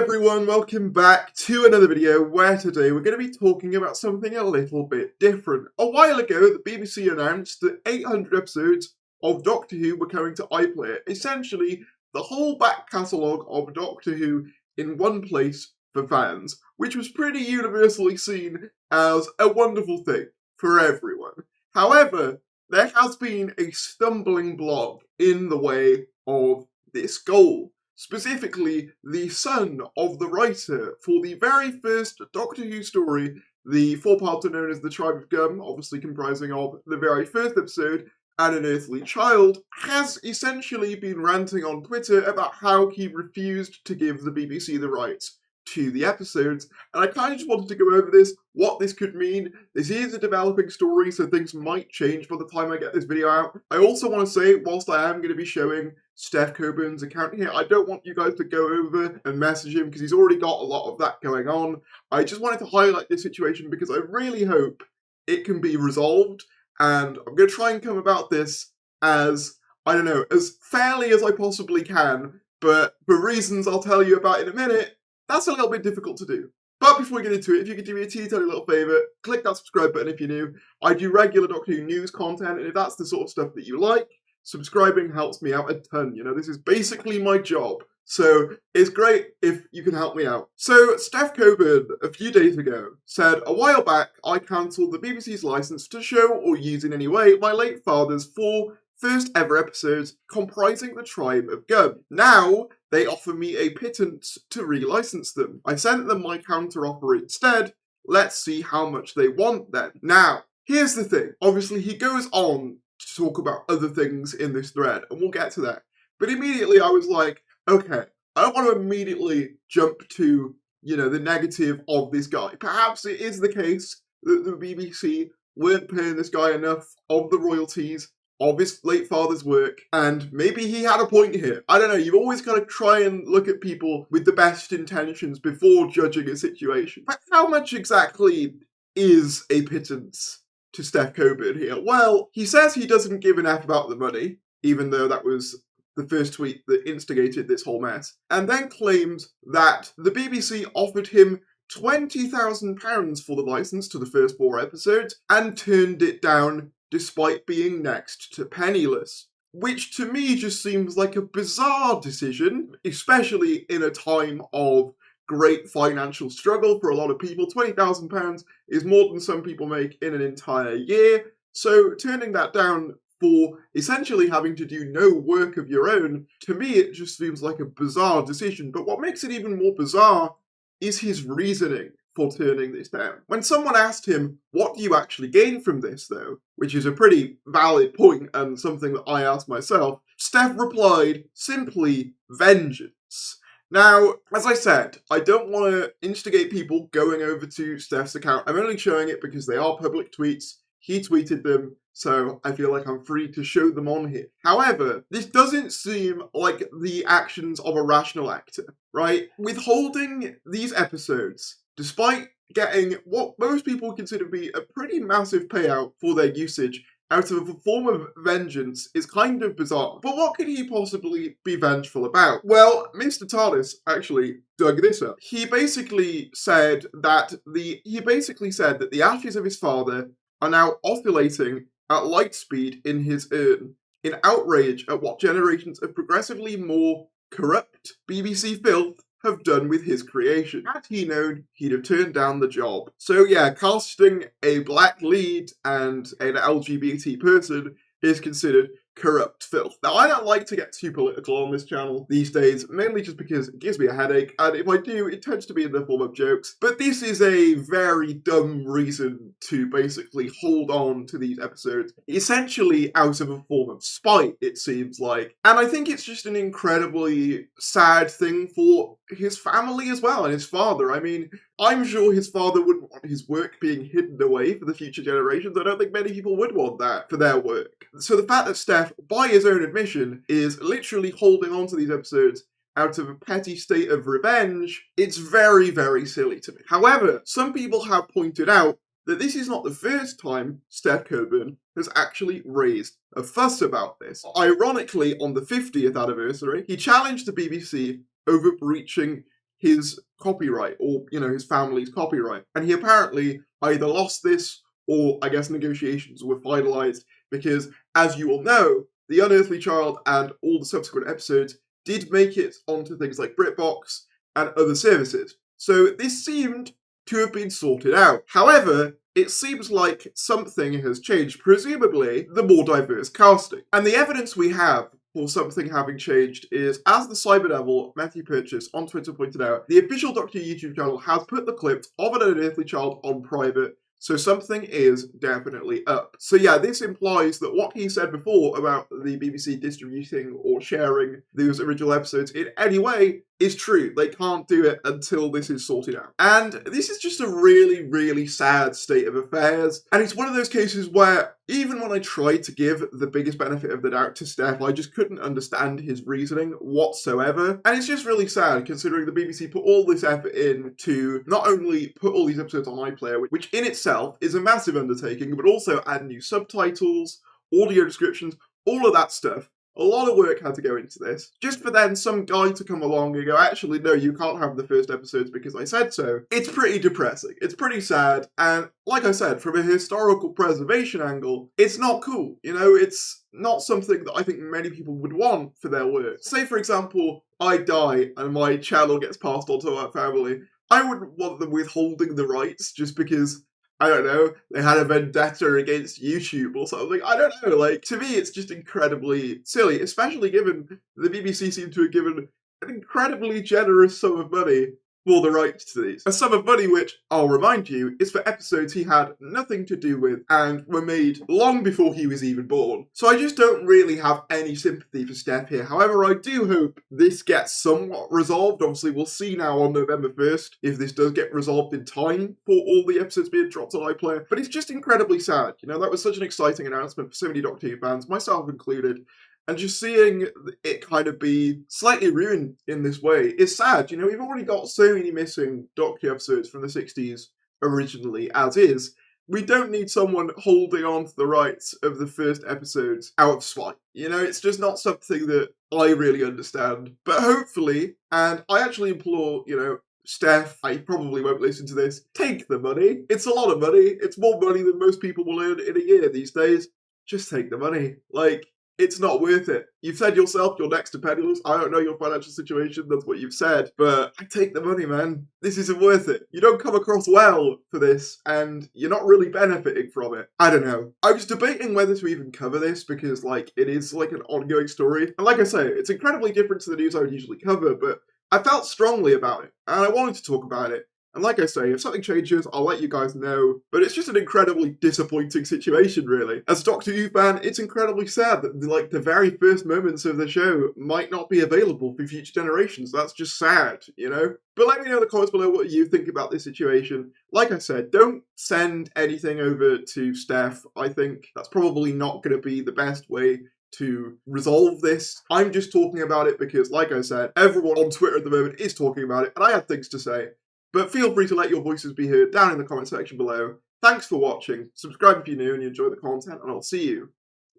everyone, welcome back to another video where today we're going to be talking about something a little bit different. A while ago, the BBC announced that 800 episodes of Doctor Who were coming to iPlayer. Essentially, the whole back catalogue of Doctor Who in one place for fans, which was pretty universally seen as a wonderful thing for everyone. However, there has been a stumbling block in the way of this goal. Specifically, the son of the writer for the very first Doctor Who story, the four-parter known as The Tribe of Gum, obviously comprising of the very first episode, and an earthly child, has essentially been ranting on Twitter about how he refused to give the BBC the rights to the episodes, and I kind of just wanted to go over this, what this could mean. This is a developing story, so things might change by the time I get this video out. I also want to say, whilst I am going to be showing Steph Coburn's account here, I don't want you guys to go over and message him because he's already got a lot of that going on. I just wanted to highlight this situation because I really hope it can be resolved, and I'm going to try and come about this as, I don't know, as fairly as I possibly can, but for reasons I'll tell you about in a minute, that's a little bit difficult to do. But before we get into it, if you could do me a teeny tiny little favour, click that subscribe button if you're new. I do regular Doctor Who news content, and if that's the sort of stuff that you like, subscribing helps me out a ton. You know, this is basically my job. So it's great if you can help me out. So Steph Coburn, a few days ago, said, "A while back, I cancelled the BBC's licence to show or use in any way my late father's 4 first ever episodes comprising the Tribe of Gum. Now, they offer me a pittance to relicense them. I sent them my counter-offer instead. Let's see how much they want then." Now, here's the thing. Obviously, he goes on to talk about other things in this thread, and we'll get to that. But immediately I was like, okay, I don't want to immediately jump to, the negative of this guy. Perhaps it is the case that the BBC weren't paying this guy enough of the royalties of his late father's work, and maybe he had a point here. I don't know, you've always got to try and look at people with the best intentions before judging a situation. But how much exactly is a pittance to Steph Coburn here? Well, he says he doesn't give an F about the money, even though that was the first tweet that instigated this whole mess, and then claims that the BBC offered him £20,000 for the licence to the first 4 episodes and turned it down despite being next to penniless. Which to me just seems like a bizarre decision, especially in a time of great financial struggle for a lot of people. £20,000 is more than some people make in an entire year, so turning that down for essentially having to do no work of your own, to me it just seems like a bizarre decision. But what makes it even more bizarre is his reasoning for turning this down. When someone asked him, "What do you actually gain from this, though?" which is a pretty valid point and something that I asked myself, Steph replied, simply, vengeance. Now, as I said, I don't want to instigate people going over to Steph's account. I'm only showing it because they are public tweets. He tweeted them, so I feel like I'm free to show them on here. However, this doesn't seem like the actions of a rational actor, right? Withholding these episodes, despite getting what most people consider to be a pretty massive payout for their usage out of a form of vengeance, is kind of bizarre. But what could he possibly be vengeful about? Well, Mr. TARDIS actually dug this up. He basically said that the ashes of his father are now oscillating at light speed in his urn, in outrage at what generations of progressively more corrupt BBC filth have done with his creation. Had he known, he'd have turned down the job. So yeah, casting a black lead and an LGBT person is considered corrupt filth. Now, I don't like to get too political on this channel these days, mainly just because it gives me a headache, and if I do, it tends to be in the form of jokes. But this is a very dumb reason to basically hold on to these episodes, essentially out of a form of spite, it seems like. And I think it's just an incredibly sad thing for his family as well, and his father. I mean, I'm sure his father wouldn't want his work being hidden away for the future generations. I don't think many people would want that for their work. So the fact that Steph, by his own admission, is literally holding on to these episodes out of a petty state of revenge, it's very, very silly to me. However, some people have pointed out that this is not the first time Steph Coburn has actually raised a fuss about this. Ironically, on the 50th anniversary, he challenged the BBC over breaching his copyright, or, you know, his family's copyright. And he apparently either lost this, or I guess negotiations were finalized, because, as you all know, The Unearthly Child and all the subsequent episodes did make it onto things like BritBox and other services. So this seemed to have been sorted out. However, it seems like something has changed, presumably the more diverse casting. And the evidence we have for something having changed is, as the Cyberdevil Matthew Purchase on Twitter pointed out, the official Doctor Who YouTube channel has put the clips of An Unearthly Child on private, so something is definitely up. So yeah, this implies that what he said before about the BBC distributing or sharing those original episodes in any way is true. They can't do it until this is sorted out. And this is just a really, really sad state of affairs. And it's one of those cases where even when I tried to give the biggest benefit of the doubt to Steph, I just couldn't understand his reasoning whatsoever. And it's just really sad considering the BBC put all this effort in to not only put all these episodes on iPlayer, which in itself is a massive undertaking, but also add new subtitles, audio descriptions, all of that stuff. A lot of work had to go into this, just for then some guy to come along and go, actually, no, you can't have the first episodes because I said so. It's pretty depressing. It's pretty sad. And like I said, from a historical preservation angle, it's not cool. You know, it's not something that I think many people would want for their work. Say, for example, I die and my channel gets passed on to my family. I wouldn't want them withholding the rights just because, I don't know, they had a vendetta against YouTube or something. I don't know, like, to me it's just incredibly silly, especially given the BBC seem to have given an incredibly generous sum of money for the rights to these. A sum of money which, I'll remind you, is for episodes he had nothing to do with and were made long before he was even born. So I just don't really have any sympathy for Steph here. However, I do hope this gets somewhat resolved. Obviously, we'll see now on November 1st if this does get resolved in time for all the episodes being dropped on iPlayer. But it's just incredibly sad. You know, that was such an exciting announcement for so many Doctor Who fans, myself included. And just seeing it kind of be slightly ruined in this way is sad. You know, we've already got so many missing Doctor Who episodes from the 60s originally, as is. We don't need someone holding on to the rights of the first episodes out of spite. You know, it's just not something that I really understand. But hopefully, and I actually implore, you know, Steph, I probably won't listen to this, take the money. It's a lot of money. It's more money than most people will earn in a year these days. Just take the money. Like, it's not worth it. You've said yourself you're next to penniless. I don't know your financial situation, that's what you've said. But I take the money, man. This isn't worth it. You don't come across well for this, and you're not really benefiting from it. I don't know. I was debating whether to even cover this, because, like, it is, like, an ongoing story. And like I say, it's incredibly different to the news I would usually cover, but I felt strongly about it, and I wanted to talk about it. And like I say, if something changes, I'll let you guys know. But it's just an incredibly disappointing situation, really. As a Doctor Who fan, it's incredibly sad that, like, the very first moments of the show might not be available for future generations. That's just sad, you know? But let me know in the comments below what you think about this situation. Like I said, don't send anything over to Steph. I think that's probably not going to be the best way to resolve this. I'm just talking about it because, like I said, everyone on Twitter at the moment is talking about it, and I had things to say. But feel free to let your voices be heard down in the comment section below. Thanks for watching, subscribe if you're new and you enjoy the content, and I'll see you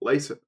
later.